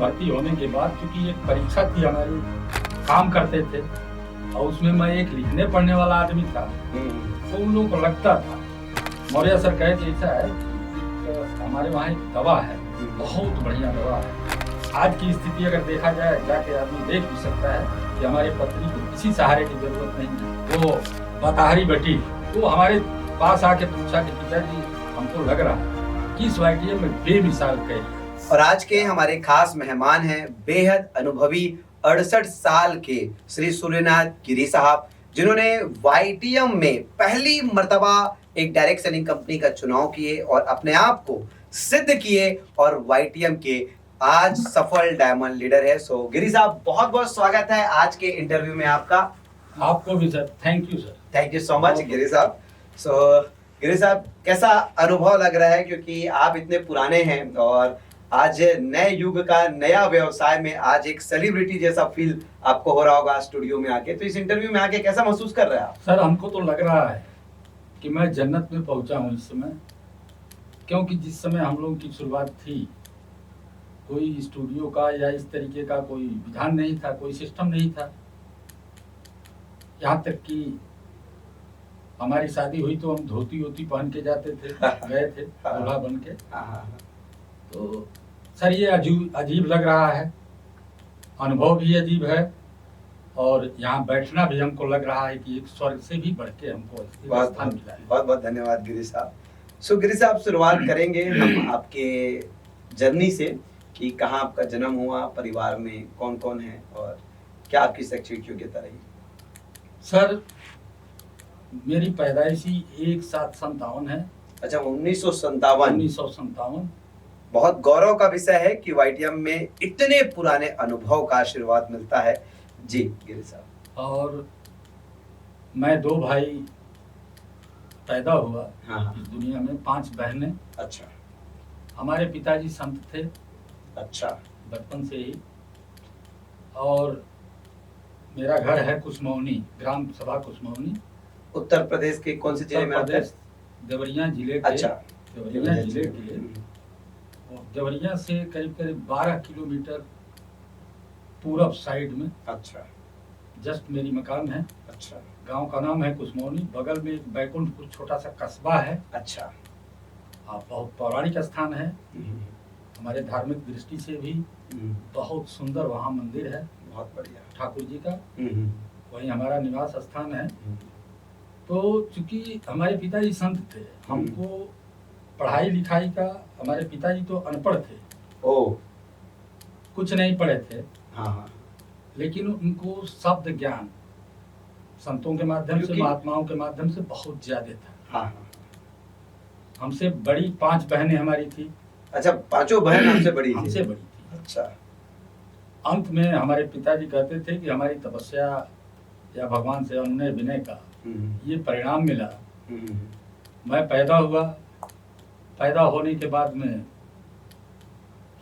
भर्ती होने के बाद, क्योंकि एक परीक्षा थी हमारी, काम करते थे और उसमें मैं एक लिखने पढ़ने वाला आदमी था, तो उन लोगों को लगता था। मौर्य सर कहे कि ऐसा है कि हमारे वहाँ एक दवा है, बहुत बढ़िया दवा है। आज की स्थिति अगर देखा जाए, जाके आदमी देख भी सकता है कि हमारे पत्नी को किसी सहारे की जरूरत नहीं है। वो बताहरी बेटी, वो हमारे पास आके पूछा कि पिताजी हमको लग रहा है कि इस वाइटियम में बेमिसाल कह। और आज के हमारे खास मेहमान हैं बेहद अनुभवी 68 साल के श्री सूर्यनाथ गिरी साहब, जिन्होंने वाईटीएम में पहली मर्तबा एक डायरेक्ट सेलिंग कंपनी का चुनाव किए और अपने आप को सिद्ध किए और वाईटीएम के आज सफल डायमंड लीडर है। सो गिरी साहब, बहुत बहुत स्वागत है आज के इंटरव्यू में आपका। आपको भी sir, thank you sir. Thank you so much Giri साहब। सो गिरी साहब, कैसा अनुभव लग रहा है, क्योंकि आप इतने पुराने हैं और आज नए युग का नया व्यवसाय में आज एक सेलिब्रिटी जैसा फील आपको हो रहा होगा स्टूडियो में आके, तो इस इंटरव्यू में आके कैसा महसूस कर रहे हैं आप? सर, हमको तो लग रहा है कि मैं जन्नत में पहुंचा हूं इस समय, क्योंकि जिस समय हम लोगों की शुरुआत थी, कोई स्टूडियो का या इस तरीके का कोई विधान नहीं था, कोई सिस्टम नहीं था। यहाँ तक कि हमारी शादी हुई तो हम धोती वोती पहन के जाते थे, गए थे दूल्हा बन के। तो सर, ये अजीब लग रहा है, अनुभव भी अजीब है और यहाँ बैठना भी हमको लग रहा है कि एक स्वर्ग से भी बढ़ के हमको स्थान मिला है। बहुत बहुत धन्यवाद गिरी साहब। सो गिरी साहब, शुरुआत करेंगे हम आपके जर्नी से कि कहाँ आपका जन्म हुआ, परिवार में कौन कौन है और क्या आपकी शैक्षणिक योग्यता रही? सर, मेरी पैदाइशी 1757 है। अच्छा, 1957। 1957। बहुत गौरव का विषय है कि वाईटीएम में इतने पुराने अनुभव का आशीर्वाद मिलता है। जी गिरी साहब। और मैं 2 भाई पैदा हुआ। हाँ। इस दुनिया में 5 बहनें। अच्छा। हमारे पिताजी संत थे। अच्छा। बचपन से ही। और मेरा घर है कुसमौनी, ग्राम सभा कुसमौनी। उत्तर प्रदेश के कौन से जिले में आता है? देवरिया जिले के। अच्छा। देवरिया जिले के। और देवरिया से करीब करीब 12 किलोमीटर पूरब साइड में। अच्छा। जस्ट मेरी मकान है। अच्छा। गांव का नाम है कुसमौनी, बगल में एक बैकुंठपुर छोटा सा कस्बा है। अच्छा। बहुत पौराणिक स्थान है, हमारे धार्मिक दृष्टि से भी बहुत सुंदर वहाँ मंदिर है। बहुत बढ़िया। ठाकुर जी का, वहीं हमारा निवास स्थान है। तो चूंकि हमारे पिताजी संत थे, हमको पढ़ाई लिखाई का, हमारे पिताजी तो अनपढ़ थे। ओह। कुछ नहीं पढ़े थे। हाँ। लेकिन उनको शब्द ज्ञान संतों के माध्यम से, महात्माओं के माध्यम से बहुत ज्यादा था। हाँ। हमसे बड़ी 5 बहनें हमारी थी। अच्छा, 5 बहन हमसे बड़ी थी? हमसे बड़ी थी। अच्छा। अंत में हमारे पिताजी कहते थे कि हमारी तपस्या या भगवान से अनुनय विनय का ये परिणाम मिला। मैं पैदा हुआ, पैदा होने के बाद में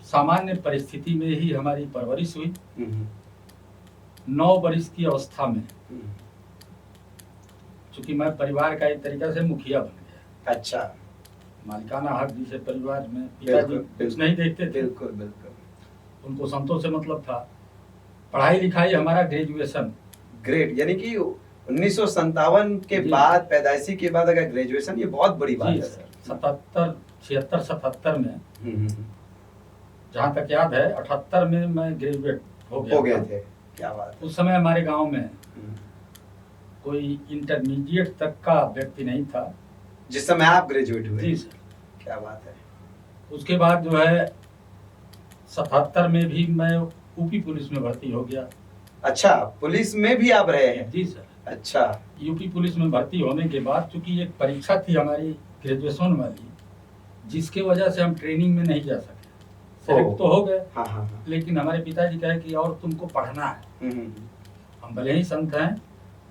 सामान्य परिस्थिति में ही हमारी परवरिश हुई। 9 वर्ष की अवस्था में, चूंकि मैं परिवार का एक तरीका से मुखिया बन गया। अच्छा। मालिकाना हक जिसे परिवार में पिताजी कुछ नहीं देखते थे। बिल्कुल बिल्कुल। उनको संतों से मतलब था। पढ़ाई लिखाई हमारा ग्रेजुएशन। ग्रेट, यानी कि 1957 के बाद, पैदाइशी के बाद अगर ग्रेजुएशन, ये बहुत बड़ी बात है सर। 77 में, जहाँ तक याद है 78 में मैं ग्रेजुएट हो गए थे। क्या बात है। उस समय हमारे गांव में कोई इंटरमीडिएट तक का व्यक्ति नहीं था जिस समय आप ग्रेजुएट हुए। जी सर। क्या बात है। उसके बाद जो है 77 में भी मैं यूपी पुलिस में भर्ती हो गया। अच्छा, पुलिस में भी आप रहे हैं? जी सर। अच्छा। यूपी पुलिस में भर्ती होने के बाद, चूंकि एक परीक्षा थी हमारी ग्रेजुएशन वाली, जिसके वजह से हम ट्रेनिंग में नहीं जा सके। सेलेक्ट तो हो गए। हाँ। लेकिन हमारे पिताजी कहे कि और तुमको पढ़ना है। हम भले ही संत हैं,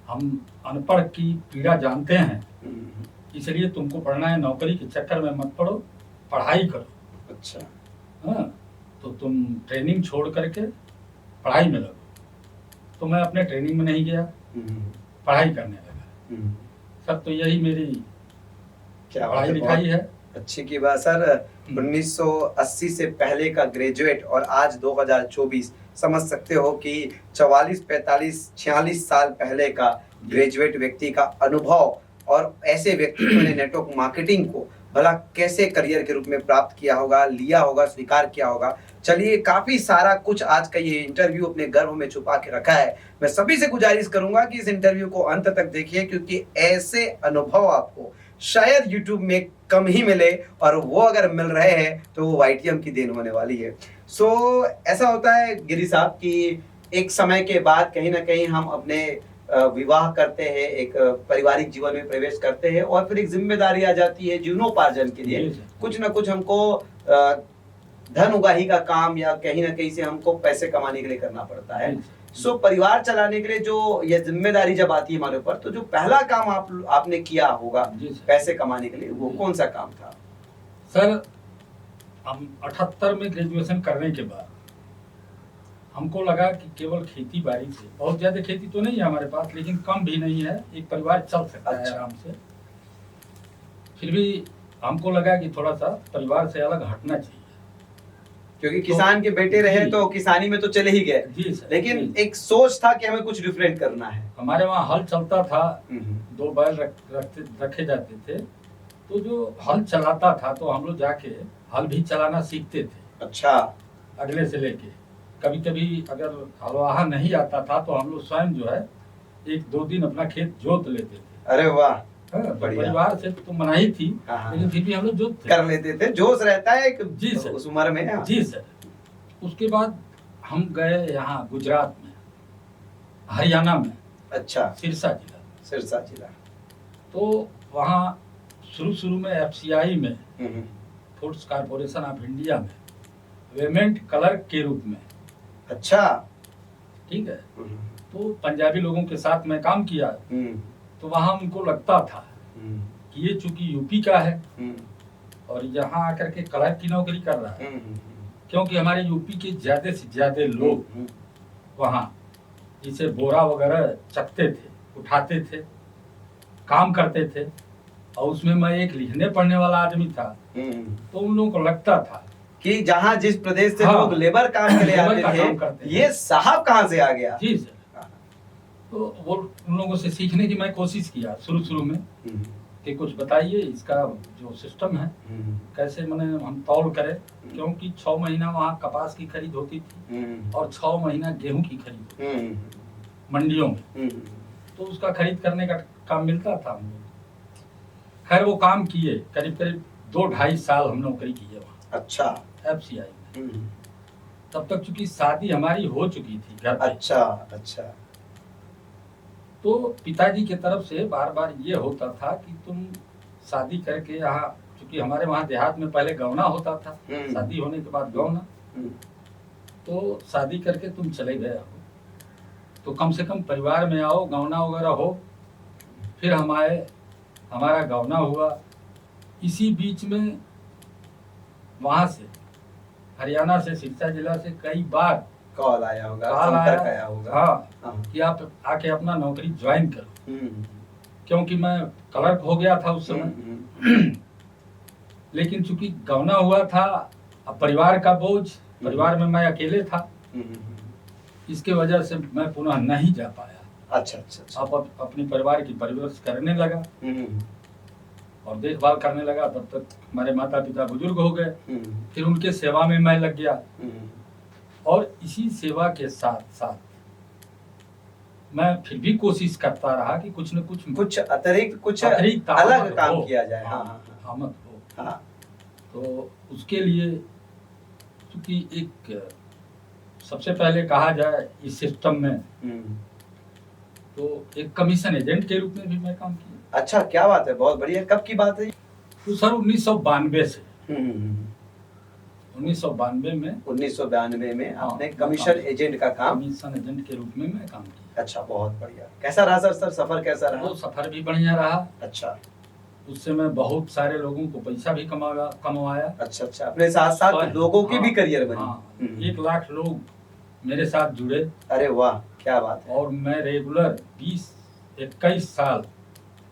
हम अनपढ़ की पीड़ा जानते हैं, इसलिए तुमको पढ़ना है, नौकरी के चक्कर में मत पड़ो, पढ़ाई करो। अच्छा। हाँ, तो तुम ट्रेनिंग छोड़ करके पढ़ाई में लगो। तो मैं अपने ट्रेनिंग में नहीं गया, पढ़ाई करने लगा। सब तो यही मेरी क्या पढ़ाई लिखाई है। अच्छी की बात सर। 1980 से पहले का ग्रेजुएट और आज 2024, समझ सकते हो कि 44, 45, 46 साल पहले का ग्रेजुएट व्यक्ति का अनुभव और ऐसे व्यक्तित्व ने नेटवर्क मार्केटिंग को भला कैसे करियर के रूप में प्राप्त किया होगा, लिया होगा, स्वीकार किया होगा। चलिए, काफी सारा कुछ आज का ये इंटरव्यू अपने गर्भ में छुपा के रखा है। मैं सभी से गुजारिश करूंगा कि इस इंटरव्यू को अंत तक देखिए, क्योंकि ऐसे अनुभव आपको शायद YouTube में कम ही मिले, और वो अगर मिल रहे हैं तो वो YTM की देन होने वाली है। सो ऐसा होता है गिरी साहब कि एक समय के बाद कहीं ना कहीं हम अपने विवाह करते हैं, एक पारिवारिक जीवन में प्रवेश करते हैं, और फिर एक जिम्मेदारी आ जाती है जीवनोपार्जन के लिए। कुछ ना कुछ हमको धन उगाही का काम या कहीं ना कहीं से हमको पैसे कमाने के लिए करना पड़ता है। सो परिवार चलाने के लिए जो ये जिम्मेदारी जब आती है हमारे ऊपर, तो जो पहला काम आपने किया होगा पैसे कमाने के लिए, वो कौन सा काम था? सर, हम 78 में ग्रेजुएशन करने के बाद हमको लगा कि केवल खेती बाड़ी से, बहुत ज्यादा खेती तो नहीं है हमारे पास, लेकिन कम भी नहीं है, एक परिवार चल सकता है आराम से। फिर भी हमको लगा कि थोड़ा सा परिवार से अलग हटना चाहिए, क्योंकि किसान के बेटे रहे तो किसानी में तो चले ही गए। जी सर, लेकिन जी। एक सोच था कि हमें कुछ डिफरेंट करना है। हमारे वहाँ हल चलता था, 2 बैल रखे जाते थे, तो जो हल चलाता था तो हम लोग जाके हल भी चलाना सीखते थे। अच्छा। अगले से लेके कभी कभी अगर हलवाहा नहीं आता था तो हम लोग स्वयं जो है 1-2 दिन अपना खेत जोत लेते थे। अरे वाह, तो परिवार से तो मनाही थी, लेकिन फिर भी हम लोग जोत कर लेते थे, जोश रहता है जी सर, उस उम्र में। जी सर। उसके बाद हम गए यहाँ गुजरात में, हरियाणा में। अच्छा। सिरसा जिला। तो वहाँ शुरू में FCI में, फूड्स कॉर्पोरेशन ऑफ इंडिया में पेमेंट क्लर्क के रूप में। अच्छा, ठीक है। तो पंजाबी लोगों के साथ मैं काम किया, तो वहाँ उनको लगता था कि ये चूंकि यूपी का है और यहाँ आकर के क्लर्क की नौकरी कर रहा है, क्योंकि हमारे यूपी के ज्यादा से ज्यादा लोग वहाँ जिसे बोरा वगैरह चकते थे, उठाते थे, काम करते थे, और उसमें मैं एक लिखने पढ़ने वाला आदमी था। तो उन लोगों को लगता था कि जहाँ जिस प्रदेश से लोग लेबर काम के लिए आते थे, ये साहब कहाँ से आ गया। जी सर। तो वो उन लोगों से सीखने की मैं कोशिश किया शुरू में कि कुछ बताइए इसका जो सिस्टम है कैसे मने हम तौल करें, क्योंकि 6 महीना वहाँ कपास की खरीद होती थी और 6 महीना गेहूं की खरीद होती थी मंडियों में। तो उसका खरीद करने का काम मिलता था हम लोग। खैर वो काम किए, करीब 2-2.5 साल हम नौकरी की है वहाँ। अच्छा। FCI में। तब तक चूंकि शादी हमारी हो चुकी थी घर पे। अच्छा। तो पिताजी की तरफ से बार ये होता था कि तुम शादी करके यहाँ, चूंकि हमारे वहाँ देहात में पहले गौना होता था, शादी होने के बाद गौना, तो शादी करके तुम चले गए हो तो कम से कम परिवार में आओ, गौना वगैरह हो। फिर हमारा गौना हुआ। इसी बीच में वहां से हरियाणा से, सिरसा जिला से कई बार कॉल आया होगा। हाँ, कि आप आके अपना नौकरी ज्वाइन करो, क्योंकि मैं क्लर्क हो गया था उस समय। लेकिन चूंकि गौना हुआ था, अब परिवार का बोझ, परिवार में मैं अकेले था, इसके वजह से मैं पुनः नहीं जा पाया। अच्छा। अब अपने परिवार की परवरिश करने लगा और देखभाल करने लगा। तब तक हमारे माता पिता बुजुर्ग हो गए, फिर उनके सेवा में मैं लग गया। और इसी सेवा के साथ साथ मैं फिर भी कोशिश करता रहा कि कुछ न कुछ अतिरिक्त कुछ अलग काम किया जाए। आमद हो। तो उसके लिए क्योंकि एक सबसे पहले कहा जाए इस सिस्टम में, तो एक कमीशन एजेंट के रूप में भी मैं काम किया। अच्छा, क्या बात है, बहुत बढ़िया। कब की बात है? तो सर 1992 से। 1992 में आपने कमीशन एजेंट का काम, कमीशन एजेंट के रूप में मैं काम किया। अच्छा, बहुत बढ़िया। कैसा रहा सर सफर कैसा रहा? वो सफर भी बढ़िया रहा। अच्छा। उससे मैं बहुत सारे लोगों को पैसा भी कमवाया। अच्छा। अपने साथ साथ लोगों की भी करियर बनी। 1 लाख लोग मेरे साथ जुड़े। अरे वाह, क्या बात है। और मैं रेगुलर 20-21 साल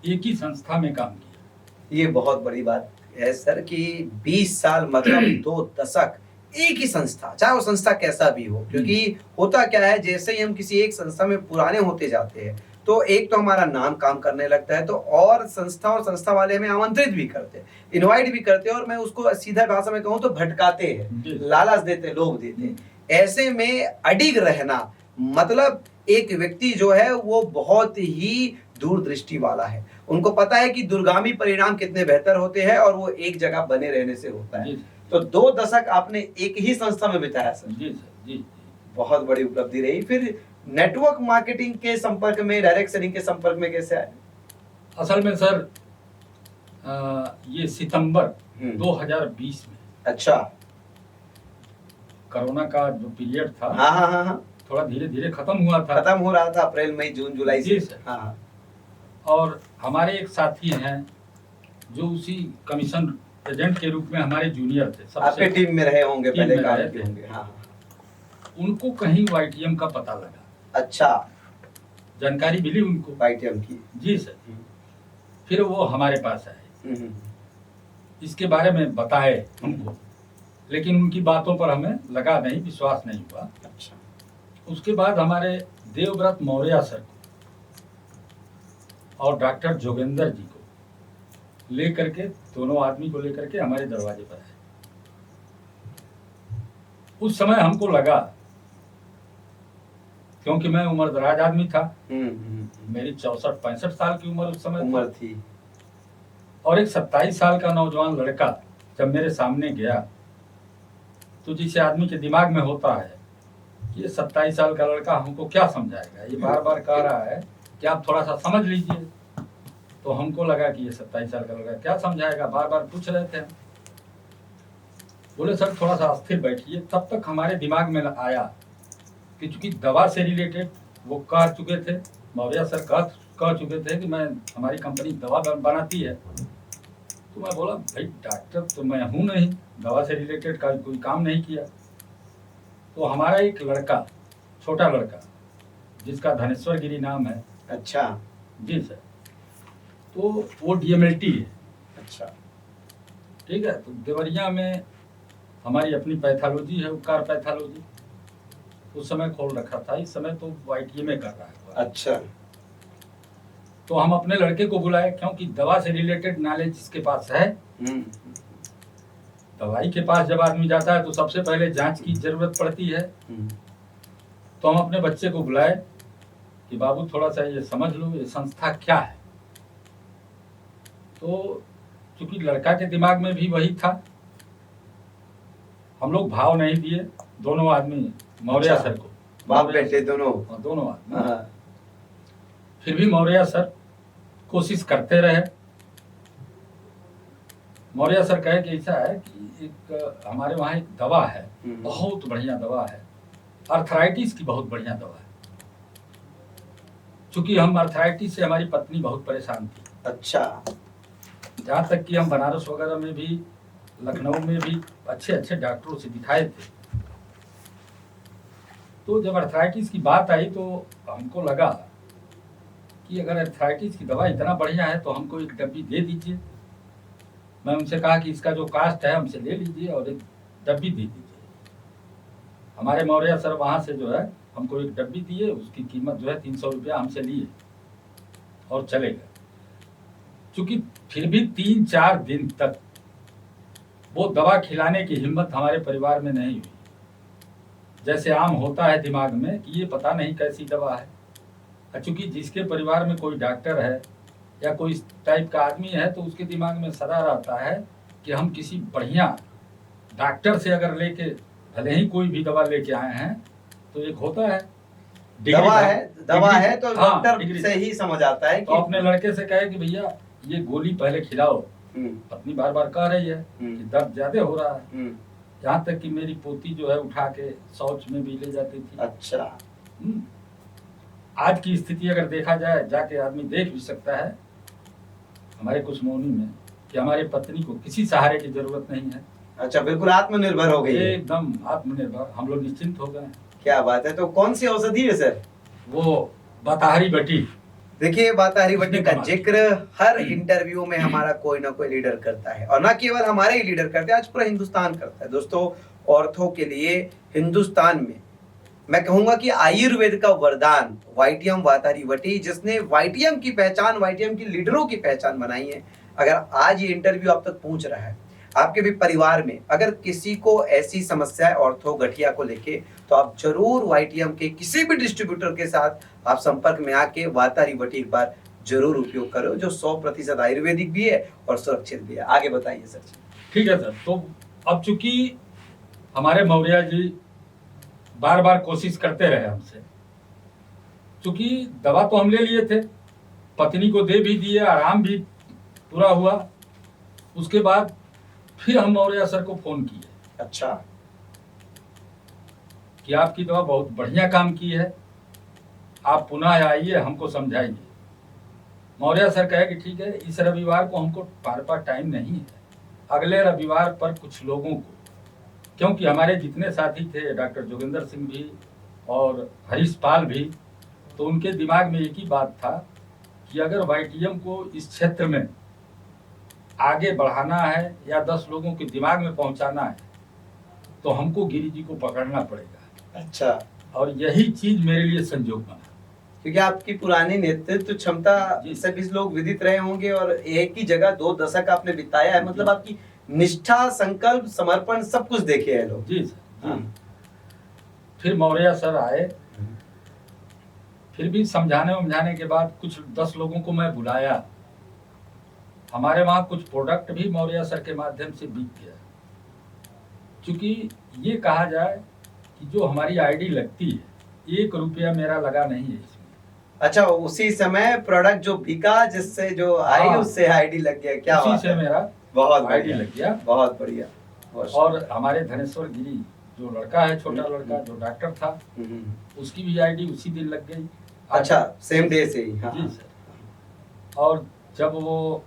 एक ही संस्था में काम किया। ये बहुत बड़ी बात। है सर कि 20 साल मतलब 2 दशक एक ही संस्था, चाहे वो संस्था कैसा भी हो, क्योंकि होता क्या है जैसे ही हम किसी एक संस्था में पुराने होते जाते हैं तो एक तो हमारा नाम काम करने लगता है, तो और संस्था वाले हमें आमंत्रित भी करते हैं, इनवाइट भी करते हैं, और मैं उसको सीधा भाषा में कहूँ तो भटकाते हैं, लालच देते, लोभ देते हैं। ऐसे में अडिग रहना मतलब एक व्यक्ति जो है वो बहुत ही दूरदृष्टि वाला है, उनको पता है कि दूरगामी परिणाम कितने बेहतर होते हैं और वो एक जगह बने रहने से होता है। तो 2 दशक आपने एक ही संस्था में बिताया सर। जी सर, जी। बहुत बड़ी उपलब्धि रही। फिर नेटवर्क मार्केटिंग के संपर्क में, डायरेक्ट सेलिंग के संपर्क में कैसे आए? असल में सर ये सितंबर 2020 में, अच्छा, कोरोना का जो पीरियड था, हाँ, थोड़ा धीरे धीरे खत्म हुआ था, खत्म हो रहा था अप्रैल मई जून जुलाई से। हाँ। और हमारे एक साथी हैं जो उसी कमीशन एजेंट के रूप में हमारे जूनियर थे, आपके टीम में रहे होंगे, पहले काम किए होंगे। हाँ। उनको कहीं वाईटीएम का पता लगा। अच्छा, जानकारी मिली उनको वाईटीएम की। जी सर। फिर वो हमारे पास आए, इसके बारे में बताए हमको, लेकिन उनकी बातों पर हमें लगा नहीं, विश्वास नहीं हुआ। अच्छा। उसके बाद हमारे देवव्रत मौर्य सर और डॉक्टर जोगेंद्र जी को लेकर के, दोनों आदमी को लेकर के हमारे दरवाजे पर आए। उस समय हमको लगा, क्योंकि मैं उम्रदराज आदमी था, मेरी 64-65 साल की उम्र उस समय थी, और एक 27 साल का नौजवान लड़का जब मेरे सामने गया, तो जिसे आदमी के दिमाग में होता है कि ये 27 साल का लड़का हमको क्या समझाएगा, ये बार बार कह रहा है कि आप थोड़ा सा समझ लीजिए। तो हमको लगा कि ये 27 साल का लड़का क्या समझाएगा, बार बार पूछ रहे थे। बोले सर थोड़ा सा अस्थिर बैठिए। तब तक हमारे दिमाग में आया कि चूंकि दवा से रिलेटेड वो कह चुके थे, मौर्य सर कह चुके थे कि मैं, हमारी कंपनी दवा बनाती है। तो मैं बोला भाई डॉक्टर तो मैं हूँ नहीं, दवा से रिलेटेड का कोई काम नहीं किया। तो हमारा एक लड़का, छोटा लड़का, जिसका धनेश्वर गिरी नाम है। अच्छा। जी सर। तो वो डीएमएलटी है। अच्छा। ठीक है। तो देवरिया में हमारी अपनी पैथोलॉजी है, उपकार पैथोलॉजी, उस समय खोल रखा था, इस समय तो वाईटीए में कर रहा है। अच्छा। तो हम अपने लड़के को बुलाए, क्योंकि दवा से रिलेटेड नॉलेज जिसके पास है, दवाई के पास जब आदमी जाता है तो सबसे पहले जांच की जरूरत पड़ती है। तो हम अपने बच्चे को बुलाए कि बाबू थोड़ा सा ये समझ लो ये संस्था क्या है। तो चूंकि लड़का के दिमाग में भी वही था, हम लोग भाव नहीं दिए, दोनों आदमी, मौर्य सर को, बाप बेटे दोनों आदमी। फिर भी मौर्य सर कोशिश करते रहे। मौर्य सर कहे कि ऐसा है कि एक हमारे वहाँ एक दवा है, बहुत बढ़िया दवा है, अर्थराइटिस की बहुत बढ़िया दवा है। चूंकि हम अर्थराइटिस से, हमारी पत्नी बहुत परेशान थी। अच्छा। जहाँ तक कि हम बनारस वगैरह में भी, लखनऊ में भी अच्छे अच्छे डॉक्टरों से दिखाए थे। तो जब अर्थराइटिस की बात आई तो हमको लगा कि अगर अर्थराइटिस की दवा इतना बढ़िया है तो हमको एक डब्बी दे दीजिए। मैं उनसे कहा कि इसका जो कास्ट है हमसे ले लीजिए और एक डब्बी दे दीजिए। हमारे मौर्य सर वहाँ से जो है हमको एक डब्बी दिए, उसकी कीमत जो है 300 रुपया हमसे लिए और चले गए। चूंकि फिर भी 3-4 दिन तक वो दवा खिलाने की हिम्मत हमारे परिवार में नहीं हुई। जैसे आम होता है दिमाग में कि ये पता नहीं कैसी दवा है। चूंकि जिसके परिवार में कोई डॉक्टर है या कोई इस टाइप का आदमी है तो उसके दिमाग में सदा रहता है कि हम किसी बढ़िया डॉक्टर से अगर लेके, भले ही कोई भी दवा लेके आए हैं, तो एक होता है दवा है तो डॉक्टर से ही समझ आता है। तो अपने लड़के से कहे कि भैया ये गोली पहले खिलाओ। पत्नी बार बार कह रही है कि दर्द ज्यादा हो रहा है। यहाँ तक कि मेरी पोती जो है उठा के शौच में भी ले जाती थी। अच्छा। आज की स्थिति अगर देखा जाए, जाके आदमी देख भी सकता है हमारे कुसमोनी में, कि हमारी पत्नी को किसी सहारे की जरूरत नहीं है। अच्छा, बिल्कुल आत्मनिर्भर हो गई है। एकदम आत्मनिर्भर, हम लोग निश्चिंत हो गए। क्या बात है। तो कौन सी औषधि है सर? वो बताहरी बटी। देखिए बाता हरिवटी उसने का कमाल जिक्र हर इंटरव्यू में हमारा कोई ना कोई लीडर करता है, और ना केवल हमारे ही लीडर करते हैं, आज पूरा हिंदुस्तान करता है। दोस्तों, औरतों के लिए हिंदुस्तान में मैं कहूंगा कि आयुर्वेद का वरदान वाइटियम वाता हरिवटी, जिसने वाइटियम की पहचान, वाइटियम की लीडरों की पहचान बनाई है। अगर आज ये इंटरव्यू आप तक पहुंच रहा है, आपके भी परिवार में अगर किसी को ऐसी समस्या है ऑर्थो गठिया को लेके, तो आप जरूर वाइटियम के किसी भी डिस्ट्रीब्यूटर के साथ आप संपर्क में आके वाता हरिवटी एक बार जरूर उपयोग करो, जो 100% आयुर्वेदिक भी है और सुरक्षित भी है। आगे बताइए सर जी। ठीक है सर। तो अब चूंकि हमारे मौर्य जी बार बार कोशिश करते रहे हमसे, चूंकि दवा तो हम ले लिए थे, पत्नी को दे भी दिए, आराम भी पूरा हुआ, उसके बाद फिर हम मौर्य सर को फोन किए अच्छा, कि आपकी दवा बहुत बढ़िया काम की है, आप पुनः आइए, हमको समझाइए। मौर्य सर कहे कि ठीक है, इस रविवार को हमको हमारे पास टाइम नहीं है, अगले रविवार पर कुछ लोगों को, क्योंकि हमारे जितने साथी थे, डॉक्टर जोगिंदर सिंह भी और हरीश पाल भी, तो उनके दिमाग में एक ही बात था कि अगर वाइटियम को इस क्षेत्र में आगे बढ़ाना है या 10 लोगों के दिमाग में पहुंचाना है, तो हमको गिरी जी को पकड़ना पड़ेगा। अच्छा, और यही चीज मेरे लिए संजोग बना, क्योंकि आपकी पुरानी नेतृत्व क्षमता से भी लोग विदित रहे होंगे, और एक ही जगह 2 दशक आपने बिताया है, मतलब आपकी निष्ठा, संकल्प, समर्पण सब कुछ देखे हैं लोग। जी सर। फिर मौर्य सर आए, फिर भी समझाने के बाद कुछ 10 लोगों को मैं बुलाया। हमारे वहाँ कुछ प्रोडक्ट भी मौर्य सर के माध्यम से बिक गया, क्योंकि ये कहा जाए कि जो हमारी आईडी लगती है, 1 रुपया मेरा लगा नहीं है इसमें। अच्छा, उसी समय प्रोडक्ट जो बिका, जिससे जो आई उससे आईडी लग गया। क्या उसी बात से है, मेरा बहुत आईडी लग गया। बहुत बढ़िया। और हमारे धनेश्वर गिरी जो लड़का है, छोटा लड़का जो डॉक्टर था, उसकी भी आईडी उसी दिन लग गई। अच्छा, सेम डे से ही। हाँ। जी सर। और जब वो,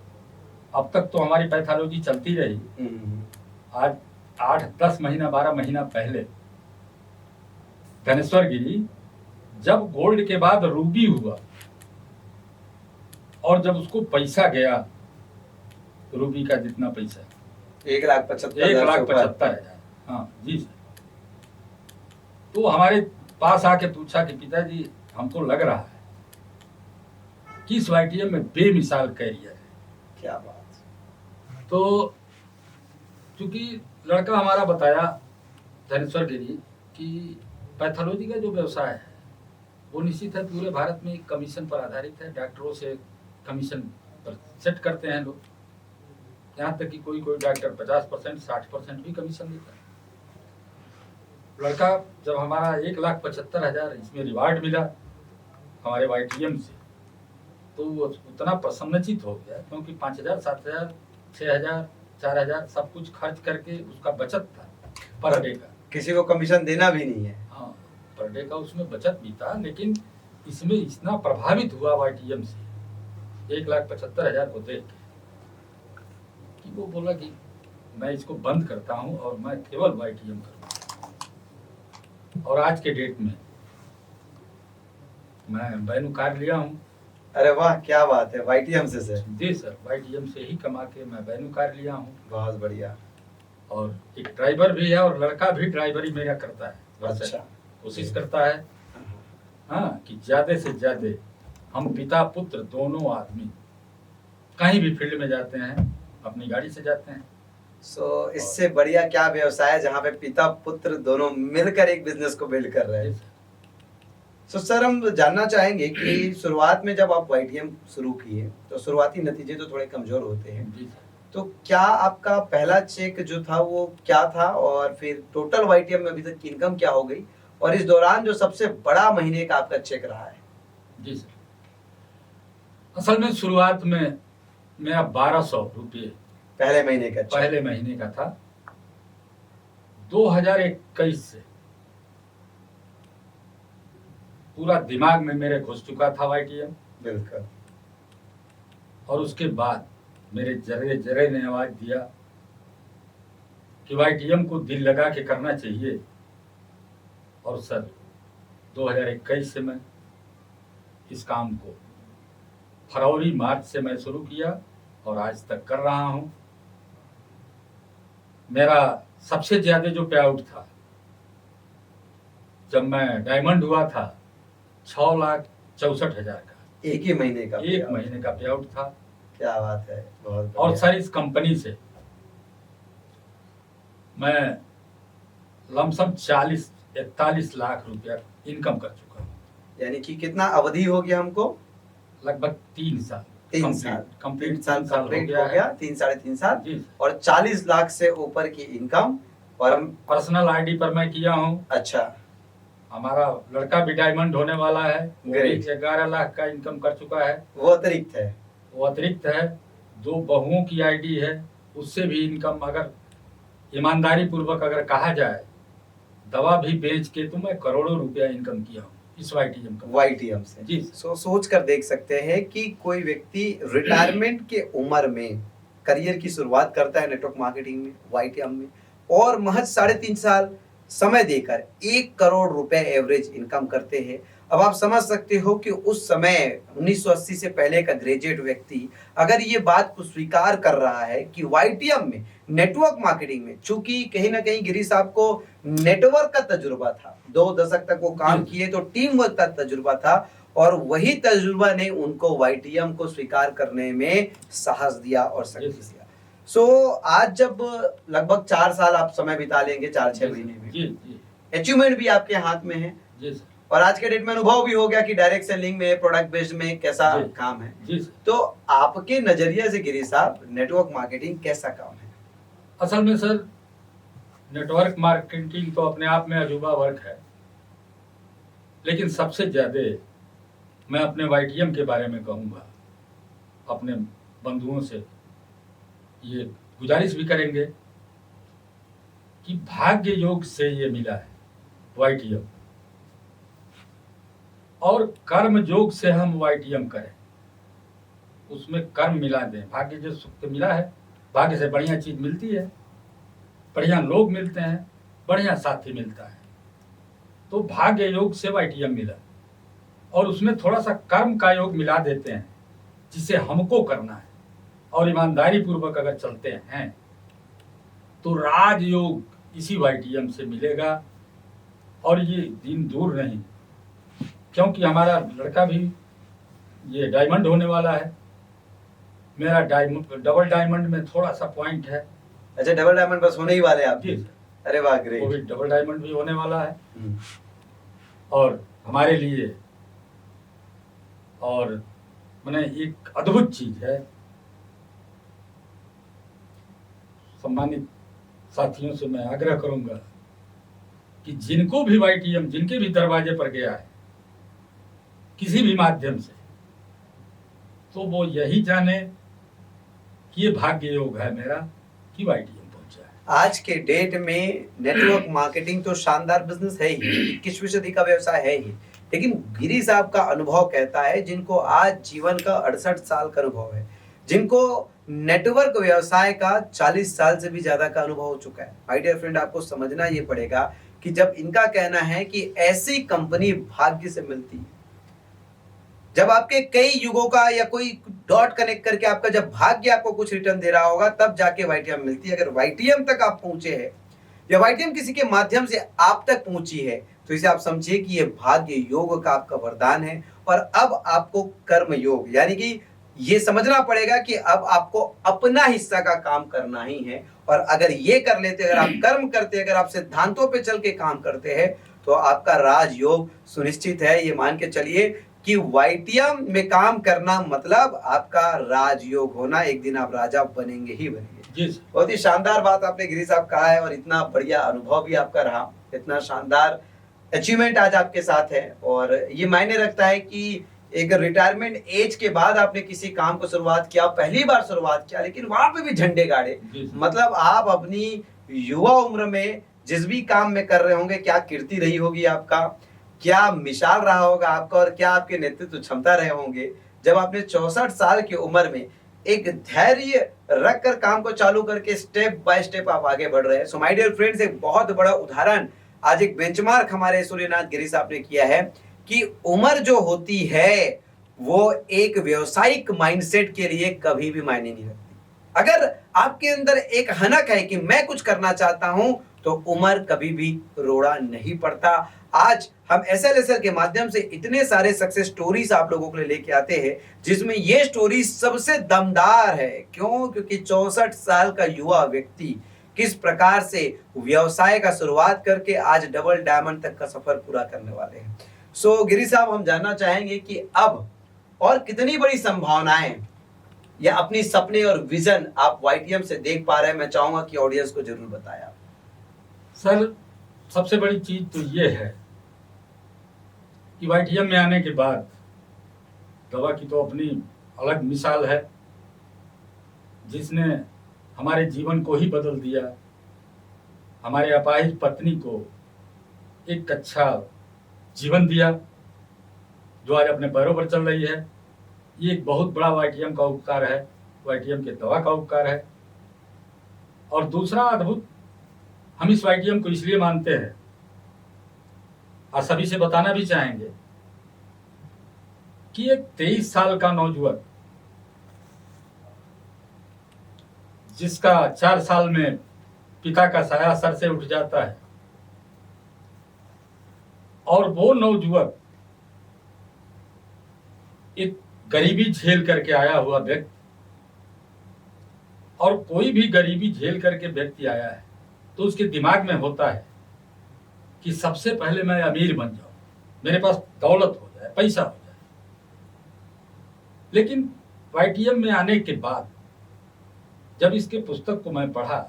अब तक तो हमारी पैथोलॉजी चलती रही, आज 8-10 महीना 12 महीना पहले धनेश्वर गिरी जब गोल्ड के बाद रूबी हुआ, और जब उसको पैसा गया, रूबी का जितना पैसा 1,75,000। हाँ जी सर। तो हमारे पास आके पूछा कि पिताजी, हमको लग रहा है कि इस वाइटियम में बेमिसाल कैरियर है। क्या बात। तो चूंकि लड़का हमारा बताया धनेश्वर गिरी कि पैथोलॉजी का जो व्यवसाय है वो निश्चित है पूरे भारत में कमीशन पर आधारित है, डॉक्टरों से कमीशन पर सेट करते हैं लोग, यहाँ तक कि कोई डॉक्टर 50%, 60% भी कमीशन देता है। लड़का जब हमारा 1,75,000 इसमें रिवार्ड मिला हमारे वाइटियम से, तो वो उतना प्रसन्नचित हो गया, क्योंकि 5,000, 7,000, 6,000, 4,000 सब कुछ खर्च करके उसका बचत था पर डे का। किसी को कमीशन देना भी नहीं है। हाँ, पर डे का उसमें बचत भी था, लेकिन इसमें इतना प्रभावित हुआ वाइटियम से 1,75,000 को देख कि वो बोला कि मैं इसको बंद करता हूँ और मैं केवल वाइटियम करूँगा। और आज के डेट में मैं बैनु कार लिया हूँ। अरे वाह, क्या बात है, वाइटियम से सर? जी सर, वाइटियम से ही कमा के मैं बैनु कार लिया हूँ। बहुत बढ़िया। और एक ड्राइवर भी है, और लड़का भी ड्राइवरी मेरा करता है। अच्छा, कोशिश करता है हाँ कि ज्यादा से ज्यादा हम पिता पुत्र दोनों आदमी कहीं भी फील्ड में जाते हैं अपनी गाड़ी से जाते हैं। सो इससे बढ़िया क्या व्यवसाय है जहाँ पे पिता पुत्र दोनों मिलकर एक बिजनेस को बिल्ड कर रहे हैं। सो सर, हम जानना चाहेंगे कि शुरुआत में जब आप वाइटियम शुरू किए तो शुरुआती नतीजे तो थोड़े कमजोर होते हैं, तो क्या आपका पहला चेक जो था वो क्या था, और फिर टोटल वाइटियम में अभी तक की इनकम क्या हो गई, और इस दौरान जो सबसे बड़ा महीने का आपका चेक रहा है? जी सर, असल में शुरुआत में मेरा 1,200 रुपये पहले महीने का था। 2021 से पूरा दिमाग में मेरे घुस चुका था वाइटियम। बिल्कुल। और उसके बाद मेरे जरे ने आवाज दिया कि वाइटियम को दिल लगा के करना चाहिए। और सर 2021 से मैं इस काम को फरवरी मार्च से मैं शुरू किया और आज तक कर रहा हूं। मेरा सबसे ज्यादा जो पे आउट था जब मैं डायमंड हुआ था 6,64,000 का एक ही महीने का एक महीने का पे आउट था। क्या बात है, बहुत और बढ़िया। सर इस कंपनी से मैं लमसम 40-41 लाख रुपया इनकम कर चुका हूँ। यानी कि कितना अवधि हो गया हमको? लगभग 3 साल। 3 साल कंप्लीट 3 साल हो कंप्लीट गया हो गया, 3-3.5 साल। जी। और 40 लाख से ऊपर की इनकम। और पर्सनल आईडी पर मैं किया हूँ। अच्छा, हमारा लड़का भी डायमंड होने वाला है, वो भी Great. 11 लाख का इनकम कर चुका है। वो अतिरिक्त है। वो अतिरिक्त है। 2 बहुओं की आईडी है, उससे भी इनकम अगर ईमानदारी पूर्वक अगर कहा जाए, दवा भी बेच के तो मैं करोड़ों रुपया इनकम किया हूँ इस वाईटीएम से। जी। सोच कर देख सकते हैं कि कोई व्यक्ति रिटायरमेंट के उम्र में करियर की शुरुआत करता है नेटवर्क मार्केटिंग में, वाईटीएम में, और महज 3.5 साल समय देकर 1 करोड़ रुपए एवरेज इनकम करते हैं। अब आप समझ सकते हो कि उस समय 1980 से पहले का ग्रेजुएट व्यक्ति अगर ये बात को स्वीकार कर रहा है कि वाईटीएम में नेटवर्क मार्केटिंग में, चूंकि कहीं ना कहीं गिरी साहब को नेटवर्क का तजुर्बा था, 2 दशक तक वो काम किए, तो टीम वर्क का तजुर्बा था, और वही तजुर्बा ने उनको वाईटीएम को स्वीकार करने में साहस दिया और शक्ति दिया। आज जब लगभग 4 साल आप समय बिता लेंगे, 4-6 महीने में, जी। अचीवमेंट भी आपके हाथ में है जी सर। और आज के डेट में अनुभव भी हो गया कि डायरेक्ट सेलिंग में, प्रोडक्ट बेस्ड में कैसा काम है। जी। तो आपके नजरिए से गिरी साहब, नेटवर्क मार्केटिंग कैसा काम है? असल में सर नेटवर्क मार्केटिंग तो अपने आप में अजूबा वर्क है, लेकिन सबसे ज्यादा मैं अपने वाईटीएम के बारे में कहूँगा। अपने बंधुओं से ये गुजारिश भी करेंगे कि भाग्य योग से ये मिला है वाईटीएम, और कर्म योग से हम वाईटीएम करें, उसमें कर्म मिला दें। भाग्य जो सुख मिला है, भाग्य से बढ़िया चीज मिलती है, बढ़िया लोग मिलते हैं, बढ़िया साथी मिलता है। तो भाग्य योग से वाईटीएम मिला, और उसमें थोड़ा सा कर्म का योग मिला देते हैं जिसे हमको करना है, और ईमानदारी पूर्वक अगर चलते हैं तो राजयोग इसी वाईटीएम से मिलेगा। और ये दिन दूर नहीं, क्योंकि हमारा लड़का भी ये डायमंड होने वाला है। मेरा डबल डायमंड में थोड़ा सा पॉइंट है। अच्छा, डबल डायमंड बस होने ही वाले आप? जी। अरे वाह, ग्रेट। वो भी डबल डायमंड भी होने वाला है और हमारे लिए, और मैंने एक अद्भुत चीज है। सम्मानित साथियों से मैं आग्रह करूंगा कि जिनको भी वाईटीएम, जिनके भी दरवाजे पर गया है किसी भी माध्यम से, तो वो यही जाने कि ये भाग्य योग है मेरा कि वाईटीएम पहुंचा है। आज के डेट में नेटवर्क मार्केटिंग तो शानदार बिजनेस है ही, 21वीं सदी का व्यवसाय है ही, लेकिन गिरी साहब का अनुभव कहता है, जिनको आज जीवन का 68 साल का अनुभव है, जिनको नेटवर्क व्यवसाय का 40 साल से भी ज्यादा का अनुभव हो चुका है। माय डियर फ्रेंड, आपको समझना ये पड़ेगा कि जब इनका कहना है कि ऐसी कंपनी भाग्य से मिलती है, जब आपके कई युगों का या कोई डॉट कनेक्ट करके आपका जब भाग्य आपको कुछ रिटर्न दे रहा होगा, तब जाके वाईटीएम मिलती है। अगर वाईटीएम तक आप पहुंचे हैं या वाईटीएम किसी के माध्यम से आप तक पहुंची है, तो इसे आप समझिए कि ये भाग्य योग का आपका वरदान है। और अब आपको कर्म योग, यानी कि ये समझना पड़ेगा कि अब आपको अपना हिस्सा का काम करना ही है। और अगर ये कर लेते, अगर आप कर्म करते, अगर आप सिद्धांतों पे चल के काम करते हैं, तो आपका राजयोग सुनिश्चित है। ये मान के चलिए कि वाईटीएम में काम करना मतलब आपका राजयोग होना। एक दिन आप राजा बनेंगे ही बनेंगे। बहुत ही शानदार बात आपने गिरी साहब कहा है, और इतना बढ़िया अनुभव भी आपका रहा, इतना शानदार अचीवमेंट आज आपके साथ है। और ये मायने रखता है कि एक रिटायरमेंट एज के बाद आपने किसी काम को शुरुआत किया, पहली बार शुरुआत किया, लेकिन वहां पे भी झंडे गाड़े। मतलब आप अपनी युवा उम्र में जिस भी काम में कर रहे होंगे, क्या कीर्ति रही होगी आपका, क्या मिसाल रहा होगा आपका, और क्या आपके नेतृत्व क्षमता रहे होंगे, जब आपने 64 साल की उम्र में एक धैर्य रख कर काम को चालू करके स्टेप बाय स्टेप आप आगे बढ़ रहे हैं। सो माय डियर फ्रेंड्स, एक बहुत बड़ा उदाहरण, आज एक बेंचमार्क हमारे सूर्यनाथ गिरी साहब ने किया है कि उम्र जो होती है वो एक व्यावसायिक माइंडसेट के लिए कभी भी मायने नहीं रखती। अगर आपके अंदर एक हनक है कि मैं कुछ करना चाहता हूं, तो उम्र कभी भी रोड़ा नहीं पड़ता। आज हम SLSL के माध्यम से इतने सारे सक्सेस स्टोरीज आप लोगों के लिए लेके आते हैं, जिसमें ये स्टोरी सबसे दमदार है। क्यों? क्योंकि 64 साल का युवा व्यक्ति किस प्रकार से व्यवसाय का शुरुआत करके आज डबल डायमंड तक का सफर पूरा करने वाले हैं। सो गिरी साहब, हम जानना चाहेंगे कि अब और कितनी बड़ी संभावनाएं या अपनी सपने और विजन आप YTM से देख पा रहे हैं। मैं चाहूंगा कि ऑडियंस को जरूर बताएं आप। सर, सबसे बड़ी चीज तो ये है कि YTM में आने के बाद दवा की तो अपनी अलग मिसाल है, जिसने हमारे जीवन को ही बदल दिया। हमारे अपाहिज पत्नी को एक अच्छा जीवन दिया, जो आज अपने पैरों पर चल रही है। ये एक बहुत बड़ा YTM का उपकार है, YTM के दवा का उपकार है। और दूसरा अद्भुत, हम इस YTM को इसलिए मानते हैं और सभी से बताना भी चाहेंगे कि एक 23 साल का नौजवान, जिसका 4 साल में पिता का साया सर से उठ जाता है, और वो नौजवान एक गरीबी झेल करके आया हुआ व्यक्ति, और कोई भी गरीबी झेल करके व्यक्ति आया है तो उसके दिमाग में होता है कि सबसे पहले मैं अमीर बन जाऊं, मेरे पास दौलत हो जाए, पैसा हो जाए। लेकिन YTM में आने के बाद जब इसके पुस्तक को मैं पढ़ा,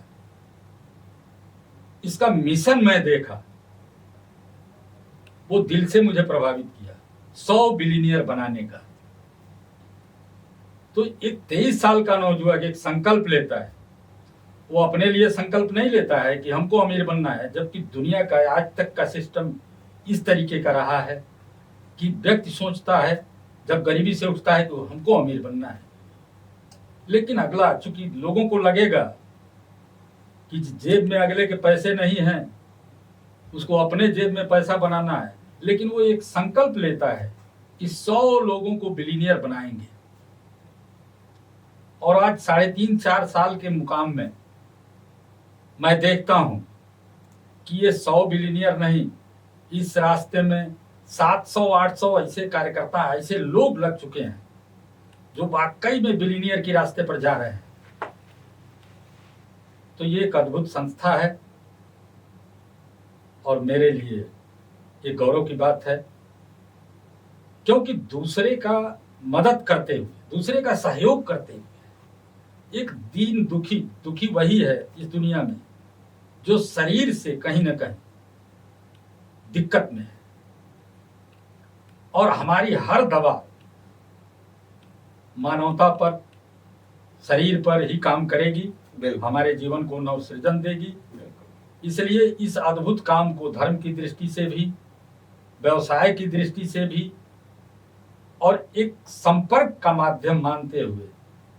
इसका मिशन मैं देखा, वो दिल से मुझे प्रभावित किया, 100 बिलियनियर बनाने का। तो एक 23 साल का नौजवान एक संकल्प लेता है। वो अपने लिए संकल्प नहीं लेता है कि हमको अमीर बनना है, जबकि दुनिया का आज तक का सिस्टम इस तरीके का रहा है कि व्यक्ति सोचता है जब गरीबी से उठता है तो हमको अमीर बनना है। लेकिन अगला, चूंकि लोगों को लगेगा कि जेब में अगले के पैसे नहीं हैं, उसको अपने जेब में पैसा बनाना है, लेकिन वो एक संकल्प लेता है कि 100 लोगों को बिलियनियर बनाएंगे। और आज 3.5-4 साल के मुकाम में मैं देखता हूं कि ये 100 बिलियनियर नहीं, इस रास्ते में 700-800 ऐसे कार्यकर्ता, ऐसे लोग लग चुके हैं जो वाकई में बिलियनियर के रास्ते पर जा रहे हैं। तो ये एक अद्भुत संस्था है और मेरे लिए ये गौरव की बात है, क्योंकि दूसरे का मदद करते हुए, दूसरे का सहयोग करते हुए, एक दीन दुखी वही है इस दुनिया में जो शरीर से कहीं ना कहीं दिक्कत में है। और हमारी हर दवा मानवता पर, शरीर पर ही काम करेगी, हमारे जीवन को नवसृजन देगी। इसलिए इस अद्भुत काम को धर्म की दृष्टि से भी, व्यवसाय की दृष्टि से भी, और एक संपर्क का माध्यम मानते हुए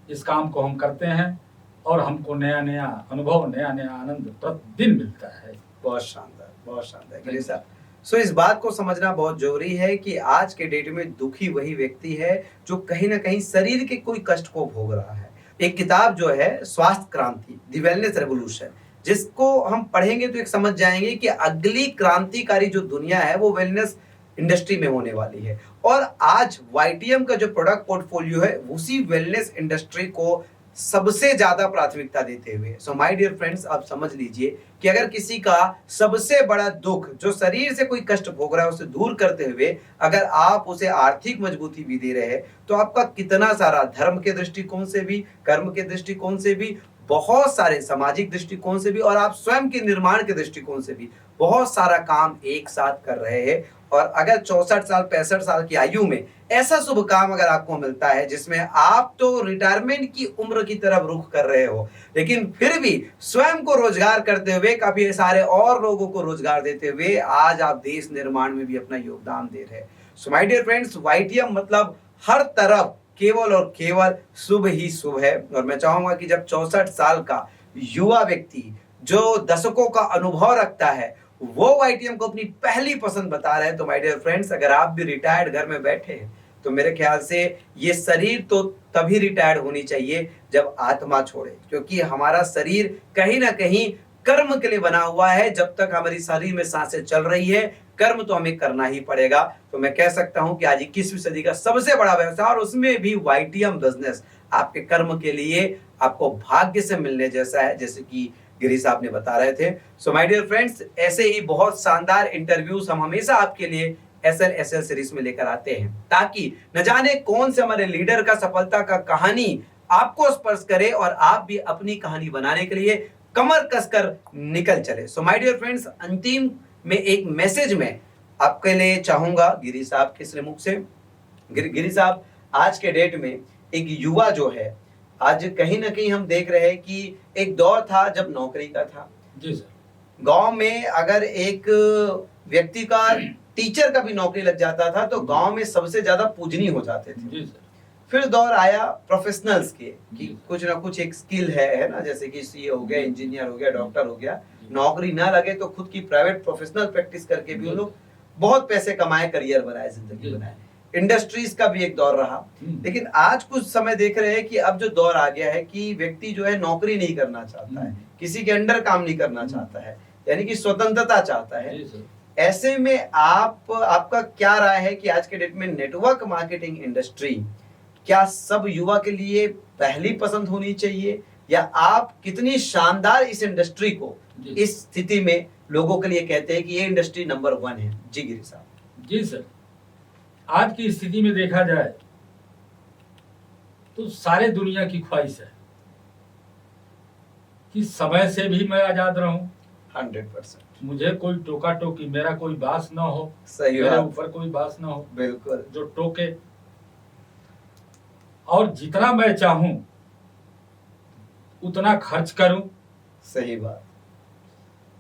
इस काम को हम करते हैं, और हमको नया नया अनुभव, नया नया आनंद प्रतिदिन मिलता है। बहुत शानदार, बहुत शानदार गिरी साहब। सो इस बात को समझना बहुत जरूरी है कि आज के डेट में दुखी वही व्यक्ति है जो कहीं ना कहीं शरीर के कोई कष्ट को भोग रहा है। एक किताब जो है स्वास्थ्य क्रांति, द वेलनेस रेवोल्यूशन, जिसको हम पढ़ेंगे तो एक समझ जाएंगे कि अगली क्रांतिकारी जो दुनिया है वो वेलनेस इंडस्ट्री में होने वाली है। और आज YTM का जो प्रोडक्ट पोर्टफोलियो है उसी वेलनेस इंडस्ट्री को सबसे ज्यादा प्राथमिकता देते हुए, सो माय डियर फ्रेंड्स, आप समझ लीजिए कि अगर किसी का सबसे बड़ा दुख, जो शरीर से कोई कष्ट भोग रहा है, उसे दूर करते हुए अगर आप उसे आर्थिक मजबूती भी दे रहे हैं, तो आपका कितना सारा धर्म के दृष्टिकोण से भी, कर्म के दृष्टिकोण से भी, बहुत सारे सामाजिक दृष्टिकोण से भी, और आप स्वयं के निर्माण के दृष्टिकोण से भी बहुत सारा काम एक साथ कर रहे हैं। और अगर 64 साल 65 साल की आयु में ऐसा शुभ काम अगर आपको मिलता है, जिसमें आप तो रिटायरमेंट की उम्र की तरफ रुख कर रहे हो, लेकिन फिर भी स्वयं को रोजगार करते हुए, काफी सारे और लोगों को रोजगार देते हुए आज आप देश निर्माण में भी अपना योगदान दे रहे हैं। So my dear friends, YTM मतलब हर तरफ केवल और केवल शुभ ही शुभ है। और मैं चाहूंगा कि जब 64 साल का युवा व्यक्ति जो दशकों का अनुभव रखता है वो YTM को अपनी पहली पसंद बता रहे हैं, तो माय डियर फ्रेंड्स, अगर आप भी रिटायर्ड घर में बैठे हैं तो मेरे ख्याल से ये शरीर तो तभी रिटायर्ड होनी चाहिए जब आत्मा छोड़े, क्योंकि हमारा शरीर कहीं ना कहीं कर्म के लिए बना हुआ है। जब तक हमारी शरीर में सांसें चल रही है, कर्म तो हमें करना ही पड़ेगा। तो मैं कह सकता हूं कि आज 21वीं सदी का सबसे बड़ा व्यवसाय, और उसमें भी वाईटीएम बिजनेस, आपके कर्म के लिए आपको भाग्य से मिलने जैसा है, जैसे कि गिरी साहब ने बता रहे थे। सो माय डियर फ्रेंड्स, ऐसे ही बहुत शानदार इंटरव्यूज हम हमेशा आपके लिए SLSL सीरीज में लेकर आते हैं, ताकि न जाने कौन से हमारे लीडर का सफलता का कहानी आपको स्पर्श करे और आप भी अपनी कहानी बनाने के लिए कमर कसकर निकल चले। सो माय डियर फ्रेंड्स, अंतिम में एक मैसेज में आपके लिए चाहूंगा गिरी साहब के मुख से। गिरी साहब, आज के डेट में एक युवा जो है, आज कहीं ना कहीं हम देख रहे हैं कि एक दौर था जब नौकरी का था। जी सर। गांव में अगर एक व्यक्ति का टीचर का भी नौकरी लग जाता था तो गांव में सबसे ज्यादा पूजनीय हो जाते थे। जी सर। फिर दौर आया प्रोफेशनल्स के, कि कुछ ना कुछ एक स्किल है ना, जैसे कि सीए हो गया, इंजीनियर हो गया, डॉक्टर हो गया, नौकरी ना लगे तो खुद की प्राइवेट प्रोफेशनल प्रैक्टिस करके भी वो लोग बहुत पैसे कमाए, करियर बनाए, जिंदगी बनाए। इंडस्ट्रीज का भी एक दौर रहा। लेकिन आज कुछ समय देख रहे हैं कि अब जो दौर आ गया है कि व्यक्ति जो है नौकरी नहीं करना चाहता है, किसी के अंडर काम नहीं करना चाहता है, यानी कि स्वतंत्रता चाहता है। ऐसे में आपका क्या राय है कि आज के डेट में नेटवर्क मार्केटिंग इंडस्ट्री क्या सब युवा के लिए पहली पसंद होनी चाहिए, या आप कितनी शानदार इस इंडस्ट्री को इस स्थिति में लोगों के लिए कहते हैं कि ये इंडस्ट्री नंबर 1 है? जी गिरी साहब। जी सर, आज की स्थिति में देखा जाए तो सारे दुनिया की ख्वाहिश है कि समय से भी मैं आजाद रहूं। 100%। मुझे कोई टोका टोकी, मेरा कोई बास ना हो, सही मेरे बात। ऊपर कोई बास ना हो, बिल्कुल। जो टोके, और जितना मैं चाहूं उतना खर्च करूं। सही बात।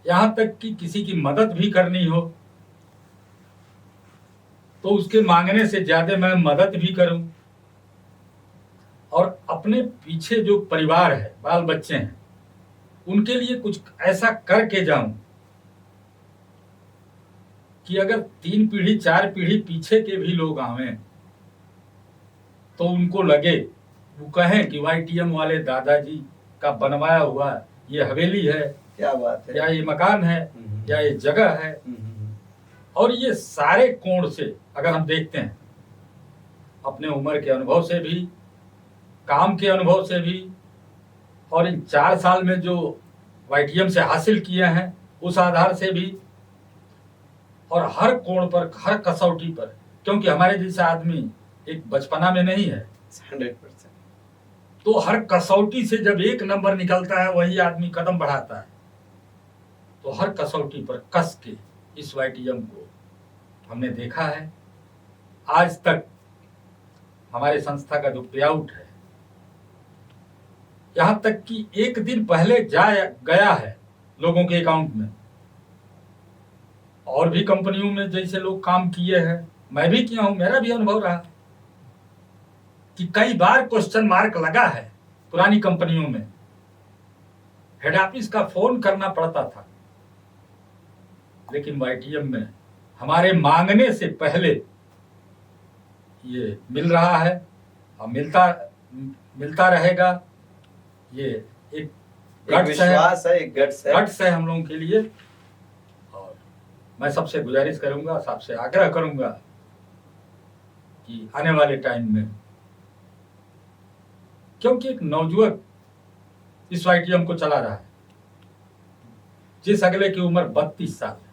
यहां तक कि किसी की मदद भी करनी हो तो उसके मांगने से ज्यादा मैं मदद भी करूं, और अपने पीछे जो परिवार है, बाल बच्चे हैं, उनके लिए कुछ ऐसा करके जाऊं कि अगर 3 पीढ़ी 4 पीढ़ी पीछे के भी लोग आवें तो उनको लगे, वो कहें कि वाईटीएम वाले दादाजी का बनवाया हुआ ये हवेली है, क्या बात है, या ये मकान है, या ये जगह है। और ये सारे कोण से अगर हम देखते हैं, अपने उम्र के अनुभव से भी, काम के अनुभव से भी, और इन 4 साल में जो वाईटीएम से हासिल किए हैं उस आधार से भी, और हर कोण पर, हर कसौटी पर, क्योंकि हमारे जैसा आदमी एक बचपना में नहीं है। 100%। तो हर कसौटी से जब 1 नंबर निकलता है वही आदमी कदम बढ़ाता है। तो हर कसौटी पर कस के इस वाईटीएम को हमने देखा है। आज तक हमारे संस्था का जो पे आउट है, यहां तक कि 1 दिन पहले गया है लोगों के अकाउंट में। और भी कंपनियों में जैसे लोग काम किए हैं, मैं भी किया हूं, मेरा भी अनुभव रहा कि कई बार क्वेश्चन मार्क लगा है पुरानी कंपनियों में, हेड ऑफिस का फोन करना पड़ता था। लेकिन वाईटीएम में हमारे मांगने से पहले ये मिल रहा है और मिलता रहेगा। ये एक विश्वास है, एक गट्स है हम लोगों के लिए। और मैं सबसे गुजारिश करूंगा, सबसे आग्रह करूंगा कि आने वाले टाइम में, क्योंकि एक नौजुवक इस वाईटीएम को चला रहा है, जिस अगले की उम्र 32 साल है,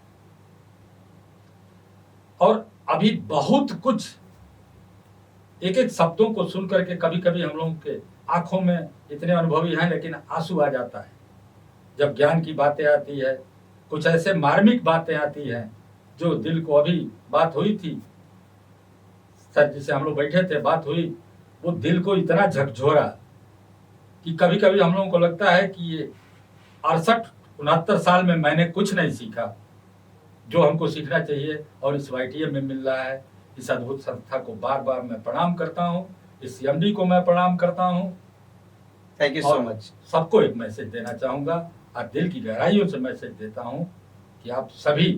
और अभी बहुत कुछ एक एक शब्दों को सुन करके कभी कभी हम लोगों के आंखों में इतने अनुभवी हैं लेकिन आंसू आ जाता है जब ज्ञान की बातें आती है। कुछ ऐसे मार्मिक बातें आती हैं जो दिल को, अभी बात हुई थी सर जिसे हम लोग बैठे थे, बात हुई, वो दिल को इतना झकझोरा कि कभी कभी हम लोगों को लगता है कि ये 68-69 साल में मैंने कुछ नहीं सीखा जो हमको सीखना चाहिए, और इस वाईटीएम में मिल रहा है। इस अद्भुत संस्था को बार बार मैं प्रणाम करता हूँ, इस सीएमडी को मैं प्रणाम करता हूँ। Thank you so much. सबको एक मैसेज देना चाहूंगा और दिल की गहराइयों से मैसेज देता हूँ कि आप सभी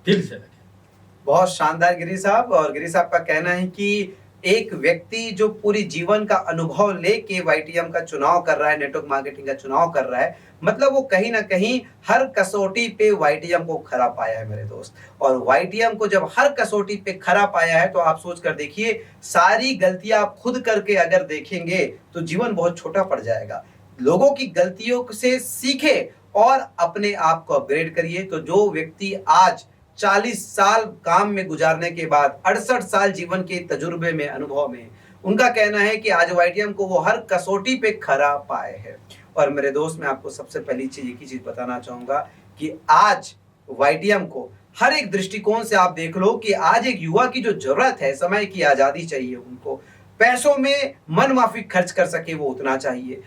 दिल से लगे। बहुत शानदार गिरी साहब। और गिरी साहब का कहना है कि एक व्यक्ति जो पूरी जीवन का अनुभव लेके वाईटीएम का चुनाव कर रहा है, नेटवर्क मार्केटिंग का चुनाव कर रहा है, मतलब वो कहीं ना कहीं हर कसौटी पे वाईटीएम को खरा पाया है मेरे दोस्त। और वाईटीएम को जब हर कसौटी पे खरा पाया है तो आप सोच कर देखिए, सारी गलतियां आप खुद करके अगर देखेंगे तो जीवन बहुत छोटा पड़ जाएगा। लोगों की गलतियों से सीखे और अपने आप को अपग्रेड करिए। तो जो व्यक्ति आज 40 साल काम में गुजारने के बाद 68 साल जीवन के तजुर्बे में, अनुभव में, उनका कहना है कि आज वाईटीएम को वो हर कसौटी पे खरा पाए हैं। और मेरे दोस्त, मैं आपको सबसे पहली चीज एक ही चीज बताना चाहूंगा कि आज वाईटीएम को हर एक दृष्टिकोण से आप देख लो कि आज एक युवा की जो जरूरत है, समय की आजादी चाहिए उनको, पैसों में मन माफिक खर्च कर सके वो उतना चाहिए,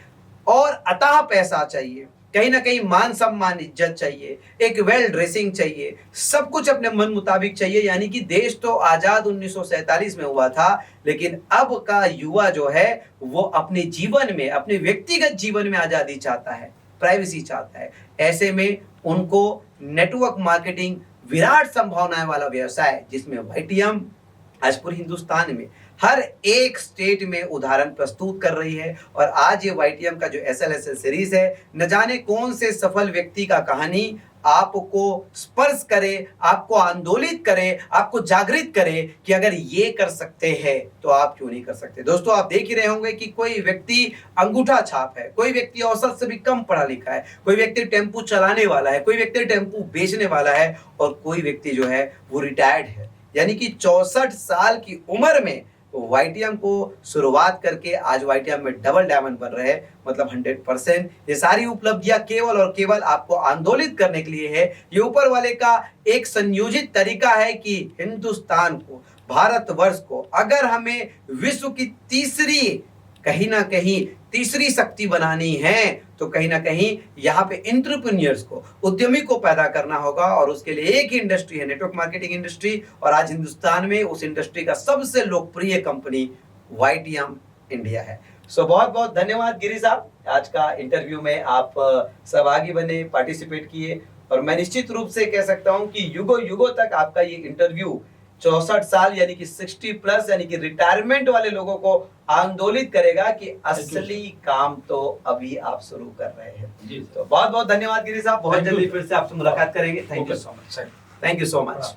और अथाह पैसा चाहिए, कहीं ना कहीं मान सम्मान इज्जत चाहिए, एक वेल ड्रेसिंग चाहिए, सब कुछ अपने मन मुताबिक चाहिए। यानी कि देश तो आजाद 1947 में हुआ था, लेकिन अब का युवा जो है वो अपने जीवन में, अपने व्यक्तिगत जीवन में आजादी चाहता है, प्राइवेसी चाहता है। ऐसे में उनको नेटवर्क मार्केटिंग विराट संभावनाएं वाला व्यवसाय, जिसमें वाईटीएम आज पूरे हिंदुस्तान में हर एक स्टेट में उदाहरण प्रस्तुत कर रही है। और आज ये वाईटीएम का जो SLSL सीरीज है, न जाने कौन से सफल व्यक्ति का कहानी आपको स्पर्श करे, आपको आंदोलित करे, आपको जागृत करे कि अगर ये कर सकते हैं तो आप क्यों नहीं कर सकते। दोस्तों, आप देख ही रहे होंगे कि कोई व्यक्ति अंगूठा छाप है, कोई व्यक्ति औसत से भी कम पढ़ा लिखा है, कोई व्यक्ति टेम्पू चलाने वाला है, कोई व्यक्ति टेम्पू बेचने वाला है, और कोई व्यक्ति जो है वो रिटायर्ड है। यानी कि 64 साल की उम्र में वाईटीएम को शुरुआत करके आज वाईटीएम में डबल डायमंड बन रहे हैं, मतलब 100%। ये सारी उपलब्धियां केवल और केवल आपको आंदोलित करने के लिए है। ये ऊपर वाले का एक संयोजित तरीका है कि हिंदुस्तान को, भारतवर्ष को, अगर हमें विश्व की कहीं ना कहीं तीसरी शक्ति बनानी है तो कहीं ना कहीं यहाँ पे एंटरप्रेन्योर्स को, उद्यमी को पैदा करना होगा। और उसके लिए एक ही इंडस्ट्री है, नेटवर्क मार्केटिंग इंडस्ट्री। और आज हिंदुस्तान में उस इंडस्ट्री का सबसे लोकप्रिय कंपनी वाईटीएम इंडिया है। सो बहुत बहुत धन्यवाद गिरी साहब, आज का इंटरव्यू में आप सहभागी बने, पार्टिसिपेट किए। और मैं निश्चित रूप से कह सकता हूँ कि युगों युगों तक आपका ये इंटरव्यू 64 साल यानी कि 60+ यानी कि रिटायरमेंट वाले लोगों को आंदोलित करेगा कि असली काम तो अभी आप शुरू कर रहे हैं। जी, तो बहुत बहुत धन्यवाद गिरी साहब, बहुत जल्दी फिर से आपसे मुलाकात करेंगे। Thank you so much. Thank you so much.